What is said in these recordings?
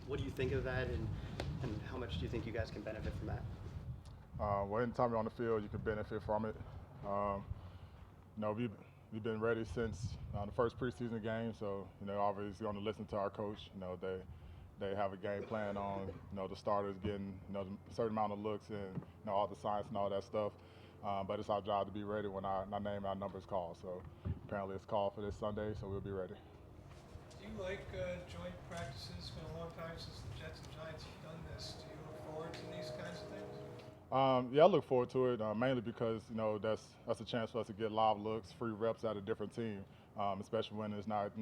What do you think of that, and how much do you think you guys can benefit from that? Well, anytime you're on the field, you can benefit from it. Um, we've been ready since the first preseason game, so obviously going to listen to our coach. They have a game plan on the starters getting a certain amount of looks and all the science and all that stuff. But it's our job to be ready when our name and our number is called. So apparently it's called for this Sunday, so we'll be ready. Do you like joint practices? It's been a long time since the Jets and Giants have done this. Do you look forward to these kinds of things? Yeah, I look forward to it mainly because that's a chance for us to get live looks, free reps at a different team, especially when it's not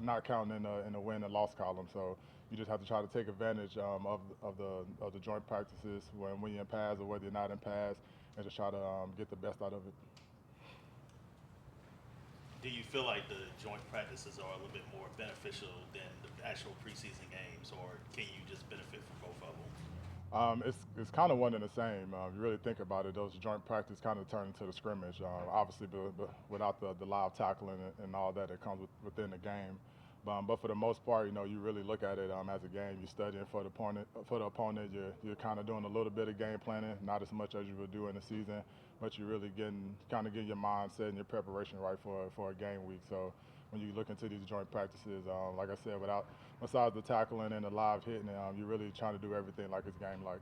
not counting in the win and loss column. So you just have to try to take advantage of the joint practices when you're in pass or whether you're not in pass, and just try to get the best out of it. Do you feel like the joint practices are a little bit more beneficial than the actual preseason games, or can you just benefit from both of them? It's kind of one and the same. You really think about it, those joint practice kind of turn into the scrimmage. Obviously, without the live tackling and all that comes within the game. But for the most part, you really look at it as a game. You're studying for the opponent. You're kind of doing a little bit of game planning, not as much as you would do in the season, but you're really getting your mindset and your preparation right for a game week. So when you look into these joint practices, like I said, besides the tackling and the live hitting, you're really trying to do everything like it's game like.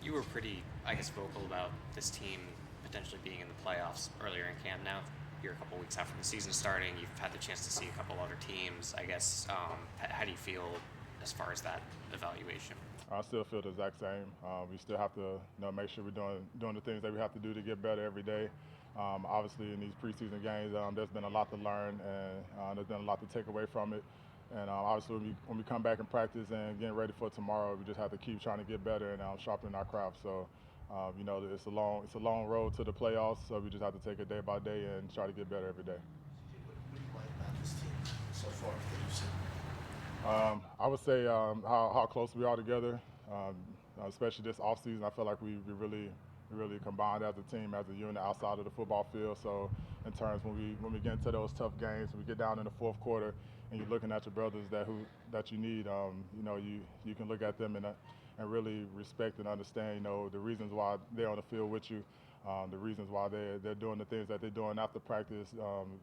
You were pretty, I guess, vocal about this team potentially being in the playoffs earlier in camp. Now you're a couple weeks after the season starting. You've had the chance to see a couple other teams. I guess, how do you feel as far as that evaluation? I still feel the exact same. We still have to make sure we're doing the things that we have to do to get better every day. Obviously, in these preseason games, there's been a lot to learn and there's been a lot to take away from it. And obviously, when we come back and practice and getting ready for tomorrow, we just have to keep trying to get better and sharpen our craft. So, it's a long road to the playoffs. So we just have to take it day by day and try to get better every day. What do you like about this team so far that you've seen? I would say how close we are together, especially this offseason. I feel like we really combined as a team, as a unit outside of the football field. So in terms when we get into those tough games, when we get down in the fourth quarter, and you're looking at your brothers that you need, you can look at them and really respect and understand, the reasons why they're on the field with you. The reasons why they're doing the things that they're doing after practice,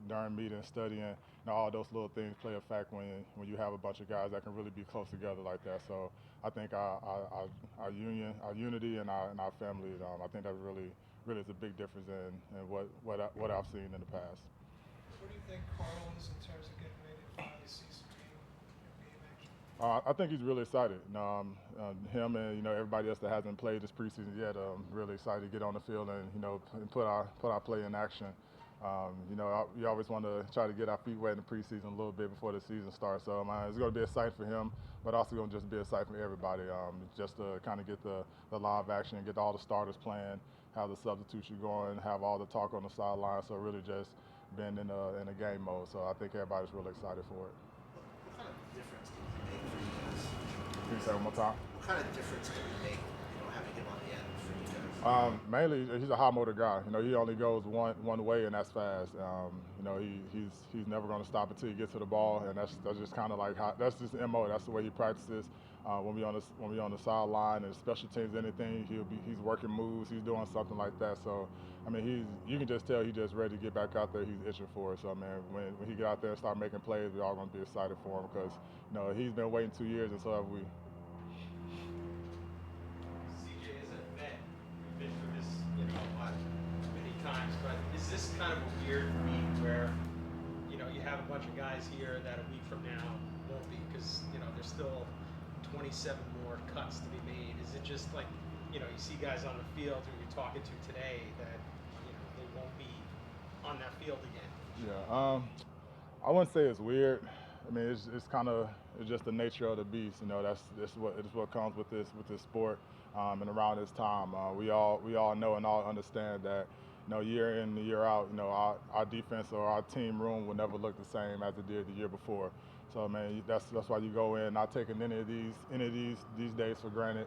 during meetings, studying, all those little things play a fact when you have a bunch of guys that can really be close together like that. So I think our unity, and our family, I think that really is a big difference in what I've seen in the past. What do you think Carl is in terms of getting ready to finally see some game action? I think he's really excited. Him and everybody else that hasn't played this preseason yet, really excited to get on the field and and put our play in action. We always want to try to get our feet wet in the preseason a little bit before the season starts. So it's going to be exciting for him, but also going to just be exciting for everybody. Just to kind of get the live action, get all the starters playing, have the substitution going, have all the talk on the sideline. So really just being in a game mode. So I think everybody's really excited for it. What kind of difference can he make for you guys? Can you say one more time? What kind of difference can he make, having him on the end for you guys? Mainly, he's a high motor guy. He only goes one way, and that's fast. He's never going to stop until he gets to the ball, and that's just kind of like that's just the mo. That's the way he practices. When we on the sideline and special teams, anything, he's working moves. He's doing something like that. So, you can just tell he's just ready to get back out there. He's itching for it. So, when he get out there and start making plays, we're all going to be excited for him because he's been waiting 2 years, and so have we. CJ is a vet. You've been through this, many times. But is this kind of a weird week where, you have a bunch of guys here that a week from now won't be because, there's still 27 more cuts to be made. Is it just like, you see guys on the field who you're talking to today that, they won't be on that field again? Yeah, I wouldn't say it's weird. It's just the nature of the beast. That's what comes with this sport, and around this time, we all know and all understand that year in and year out, our defense or our team room will never look the same as it did the year before. So that's why you go in not taking any of these days for granted.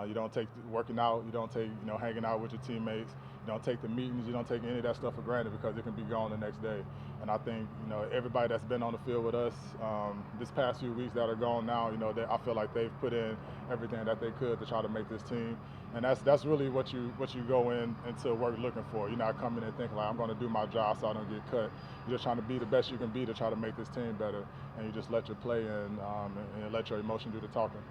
You don't take working out, you don't take hanging out with your teammates, you don't take the meetings, you don't take any of that stuff for granted because it can be gone the next day. And I think, everybody that's been on the field with us this past few weeks that are gone now, I feel like they've put in everything that they could to try to make this team. And that's really what you go into work looking for. You're not coming and thinking like, I'm going to do my job so I don't get cut. You're just trying to be the best you can be to try to make this team better. And you just let your play and let your emotion do the talking.